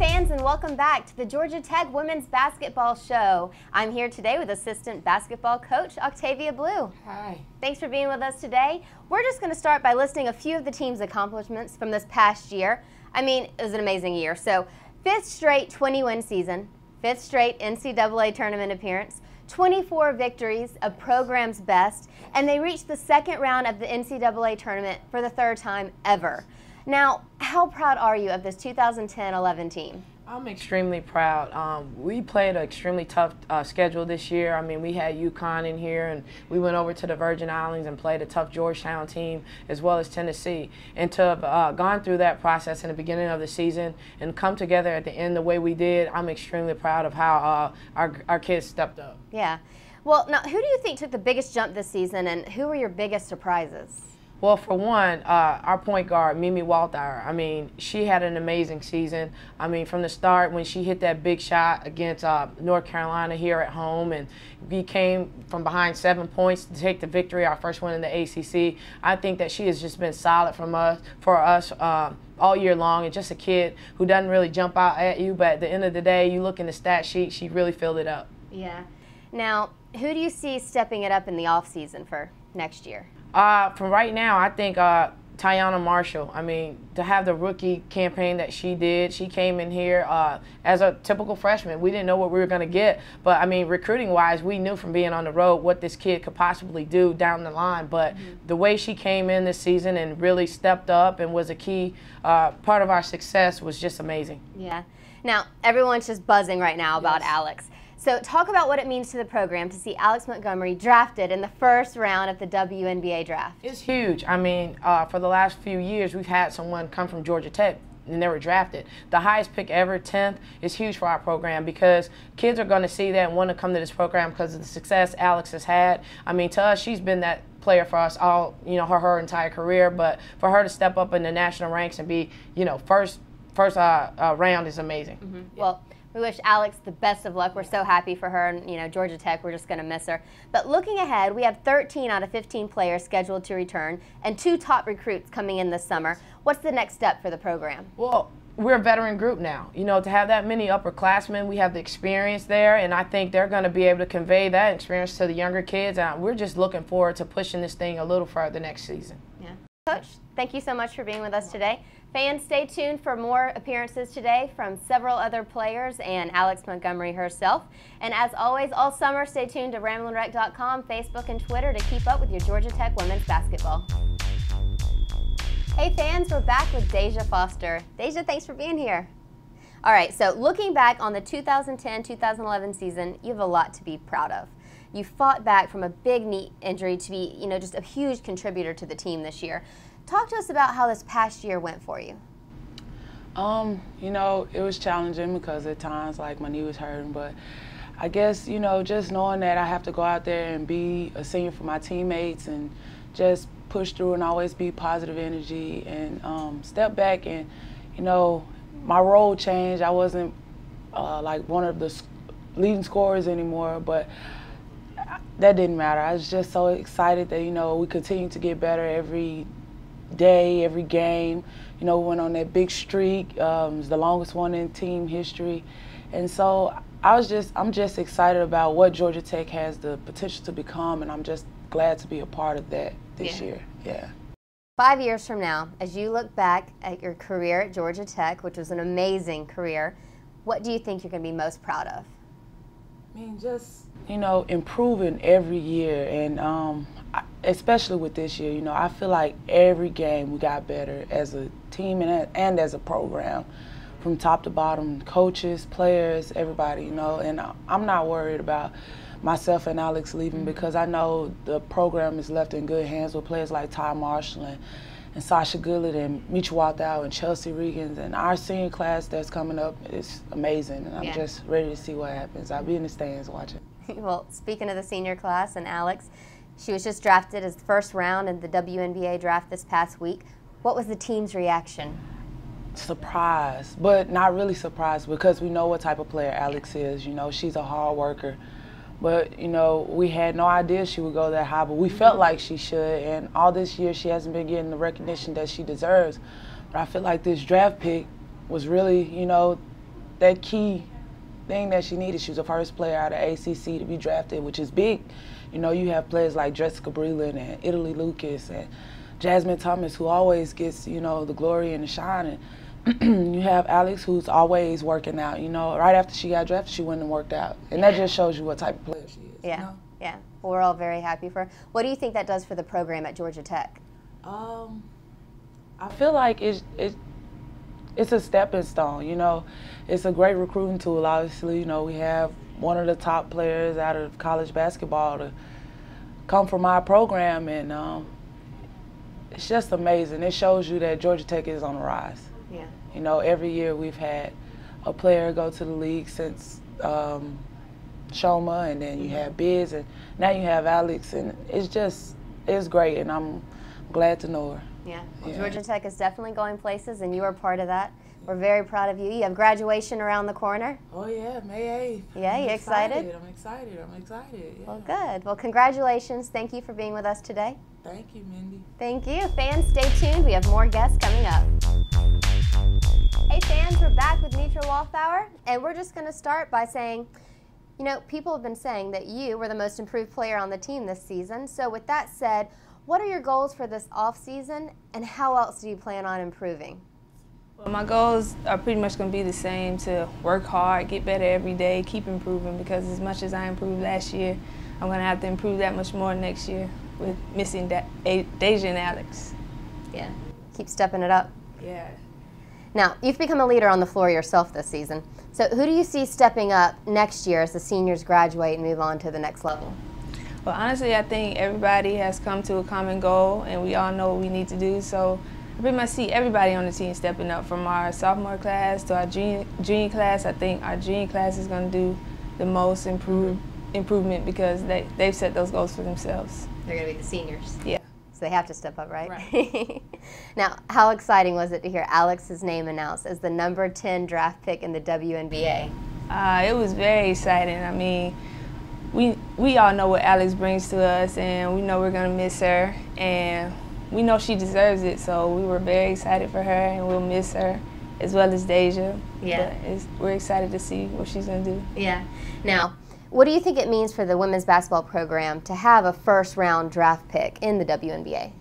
fans, and welcome back to the Georgia Tech Women's Basketball Show. I'm here today with assistant basketball coach Octavia Blue. Hi. Thanks for being with us today. We're just going to start by listing a few of the team's accomplishments from this past year. I mean, it was an amazing year. So, 5th straight 20-win season, 5th straight NCAA tournament appearance, 24 victories, a program's best, and they reached the second round of the NCAA tournament for the 3rd time ever. Now, how proud are you of this 2010-11 team? I'm extremely proud. We played an extremely tough schedule this year. I mean, we had UConn in here, and we went over to the Virgin Islands and played a tough Georgetown team as well as Tennessee. And to have gone through that process in the beginning of the season and come together at the end the way we did, I'm extremely proud of how our kids stepped up. Yeah. Well, now, who do you think took the biggest jump this season, and who were your biggest surprises? Well, for one, our point guard, Mindy Hylton, I mean, she had an amazing season. I mean, from the start when she hit that big shot against North Carolina here at home, and we came from behind 7 points to take the victory, our first one in the ACC. I think that she has just been solid for us all year long, and just a kid who doesn't really jump out at you, but at the end of the day, you look in the stat sheet, she really filled it up. Yeah. Now, who do you see stepping it up in the offseason for next year? From right now, I think Tiana Marshall. I mean, to have the rookie campaign that she did, she came in here as a typical freshman. We didn't know what we were going to get, but I mean, recruiting-wise, we knew from being on the road what this kid could possibly do down the line. But the way she came in this season and really stepped up and was a key part of our success was just amazing. Yeah. Now, everyone's just buzzing right now about Alex. So talk about what it means to the program to see Alex Montgomery drafted in the first round of the WNBA draft. It's huge. I mean, for the last few years, we've had someone come from Georgia Tech and they were drafted. The highest pick ever, 10th, is huge for our program because kids are going to see that and want to come to this program because of the success Alex has had. I mean, to us, she's been that player for us all, you know, her entire career. But for her to step up in the national ranks and be, you know, first round is amazing. Well, we wish Alex the best of luck. We're so happy for her, and you know, Georgia Tech, we're just going to miss her. But looking ahead, we have 13 out of 15 players scheduled to return and 2 top recruits coming in this summer. What's the next step for the program? Well, we're a veteran group now. You know, to have that many upperclassmen, we have the experience there, and I think they're going to be able to convey that experience to the younger kids. And we're just looking forward to pushing this thing a little further next season. Yeah. Coach, thank you so much for being with us today. Fans, stay tuned for more appearances today from several other players and Alex Montgomery herself. And as always, all summer, stay tuned to RamblinWreck.com, Facebook, and Twitter to keep up with your Georgia Tech women's basketball. Hey fans, we're back with Deja Foster. Deja, thanks for being here. All right, so looking back on the 2010-2011 season, you have a lot to be proud of. You fought back from a big knee injury to be, you know, just a huge contributor to the team this year. Talk to us about how this past year went for you. You know, it was challenging because at times, like, my knee was hurting, but I guess, you know, just knowing that I have to go out there and be a senior for my teammates and just push through and always be positive energy and step back and, you know, my role changed. I wasn't like one of the leading scorers anymore, but that didn't matter. I was just so excited that, you know, we continue to get better every day, every game. You know, we went on that big streak. It was the longest one in team history. And so I'm just excited about what Georgia Tech has the potential to become, and I'm just glad to be a part of that this year. Yeah. 5 years from now, as you look back at your career at Georgia Tech, which was an amazing career, what do you think you're going to be most proud of? I mean, just, you know, improving every year, and especially with this year, you know, I feel like every game we got better as a team and as a program, from top to bottom, coaches, players, everybody, you know, and I'm not worried about myself and Alex leaving because I know the program is left in good hands with players like Ty Marshall and Sasha Goodlett and Metra Walthour and Chelsea Regans, and our senior class that's coming up is amazing, and I'm just ready to see what happens. I'll be in the stands watching. Well, speaking of the senior class and Alex, she was just drafted as the first round in the WNBA draft this past week. What was the team's reaction? Surprised, but not really surprised because we know what type of player Alex is. You know, she's a hard worker. But, you know, we had no idea she would go that high, but we felt like she should. And all this year, she hasn't been getting the recognition that she deserves. But I feel like this draft pick was really, you know, that key thing that she needed. She was the first player out of ACC to be drafted, which is big. You know, you have players like Jessica Breland and Italy Lucas and Jasmine Thomas, who always gets, you know, the glory and the shine. And you have Alex, who's always working out. You know, right after she got drafted, she went and worked out. And that just shows you what type of player she is. Yeah, you know? yeah. Well, we're all very happy for her. What do you think that does for the program at Georgia Tech? I feel like it's a stepping stone, you know. It's a great recruiting tool, obviously. You know, we have one of the top players out of college basketball to come from our program, and it's just amazing. It shows you that Georgia Tech is on the rise. Yeah. You know, every year we've had a player go to the league since Shoma, and then you have Biz, and now you have Alex, and it's great, and I'm glad to know her. Yeah. Well, Georgia Tech is definitely going places, and you are part of that. We're very proud of you. You have graduation around the corner. Oh, yeah, May 8th. Yeah, you excited? I'm excited. Yeah. Well, good. Well, congratulations. Thank you for being with us today. Thank you, Mindy. Thank you. Fans, stay tuned. We have more guests coming up. Hey, fans, we're back with Metra Walthour, and we're just going to start by saying, you know, people have been saying that you were the most improved player on the team this season. So with that said, what are your goals for this off-season, and how else do you plan on improving? Well, my goals are pretty much going to be the same: to work hard, get better every day, keep improving, because as much as I improved last year, I'm going to have to improve that much more next year with missing Deja and Alex. Yeah. Keep stepping it up. Yeah. Now, you've become a leader on the floor yourself this season. So who do you see stepping up next year as the seniors graduate and move on to the next level? Well, honestly, I think everybody has come to a common goal, and we all know what we need to do. So I pretty much see everybody on the team stepping up, from our sophomore class to our junior class. I think our junior class is going to do the most improvement because they've set those goals for themselves. They're going to be the seniors. Yeah. So they have to step up, right? Right. Now, how exciting was it to hear Alex's name announced as the number 10 draft pick in the WNBA? It was very exciting. I mean, we all know what Alex brings to us, and we know we're going to miss her, and we know she deserves it, so we were very excited for her, and we'll miss her, as well as Deja. Yeah. But we're excited to see what she's going to do. Yeah. Now, what do you think it means for the women's basketball program to have a first-round draft pick in the WNBA?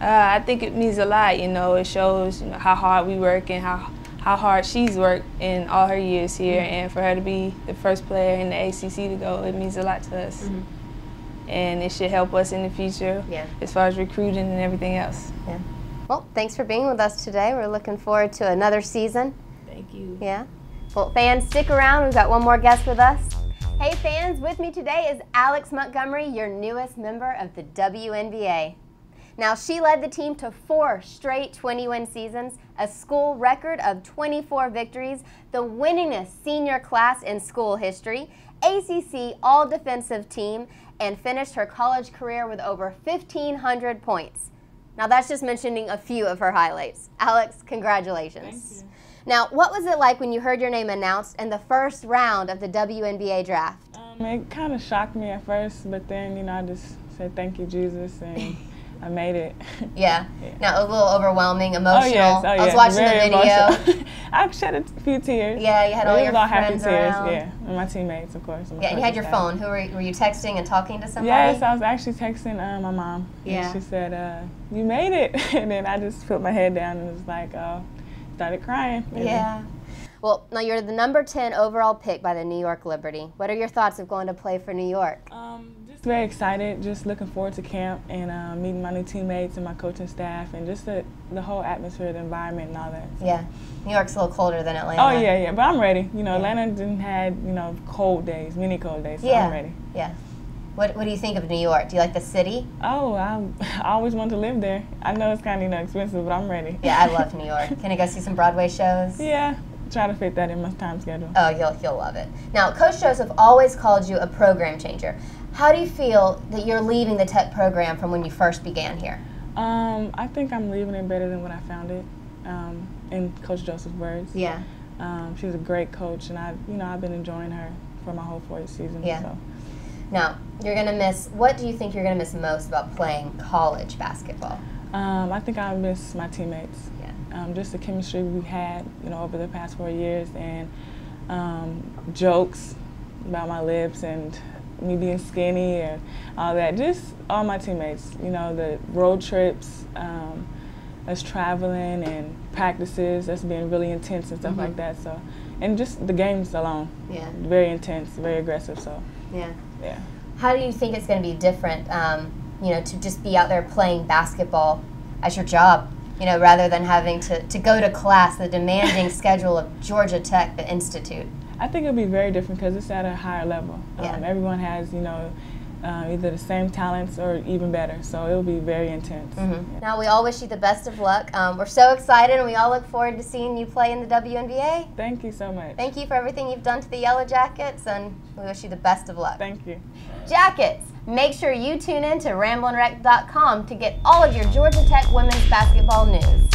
I think it means a lot. You know, it shows, you know, how hard we work and how hard she's worked in all her years here, and for her to be the first player in the ACC to go, it means a lot to us. And it should help us in the future as far as recruiting and everything else. Yeah. Well, thanks for being with us today. We're looking forward to another season. Thank you. Yeah. Well, fans, stick around. We've got one more guest with us. Hey, fans, with me today is Alex Montgomery, your newest member of the WNBA. Now, she led the team to 4 straight 20-win seasons, a school record of 24 victories, the winningest senior class in school history, ACC all-defensive team, and finished her college career with over 1,500 points. Now, that's just mentioning a few of her highlights. Alex, congratulations. Thank you. Now, what was it like when you heard your name announced in the first round of the WNBA draft? It kind of shocked me at first, but then, you know, I just said, thank you, Jesus, and I made it. Yeah. Now, a little overwhelming, emotional. Oh, yes. I was watching very the video. Emotional. I shed a few tears. Yeah, you had all your friends around. Yeah, and my teammates, of course. Yeah, and you had your phone. Who were you texting and talking to somebody? Yes, I was actually texting my mom. Yeah. And she said, you made it. And then I just put my head down and was like, started crying. Yeah. Well, now you're the number 10 overall pick by the New York Liberty. What are your thoughts of going to play for New York? Just very excited, just looking forward to camp and meeting my new teammates and my coaching staff, and just the whole atmosphere, the environment and all that. So. Yeah. New York's a little colder than Atlanta. Oh, yeah, but I'm ready. You know, Atlanta didn't had, you know, cold days, mini cold days, so I'm ready. Yeah. What do you think of New York? Do you like the city? Oh, I always wanted to live there. I know it's kind of, you know, expensive, but I'm ready. Yeah, I love New York. Can I go see some Broadway shows? Yeah, try to fit that in my time schedule. Oh, you'll love it. Now, Coach Joseph always called you a program changer. How do you feel that you're leaving the Tech program from when you first began here? I think I'm leaving it better than when I found it, in Coach Joseph's words. Yeah. She's a great coach, and I've been enjoying her for my whole 4th season. Yeah. So. Now, you're going to miss, what do you think you're going to miss most about playing college basketball? I think I miss my teammates. Yeah. Just the chemistry we had, you know, over the past 4 years, and jokes about my lips and me being skinny and all that. Just all my teammates, you know, the road trips, us traveling and practices, that's being really intense and stuff like that. So, and just the games alone, very intense, very aggressive. So, yeah. How do you think it's going to be different, you know, to just be out there playing basketball as your job, you know, rather than having to go to class, the demanding schedule of Georgia Tech, the Institute? I think it'll be very different because it's at a higher level. Everyone has, you know, either the same talents or even better, so it'll be very intense. Now, we all wish you the best of luck. We're so excited, and we all look forward to seeing you play in the WNBA. Thank you so much. Thank you for everything you've done to the Yellow Jackets, and we wish you the best of luck. Thank you. Jackets, make ssure you tune in to RamblinWreck.com to get all of your Georgia Tech women's basketball news.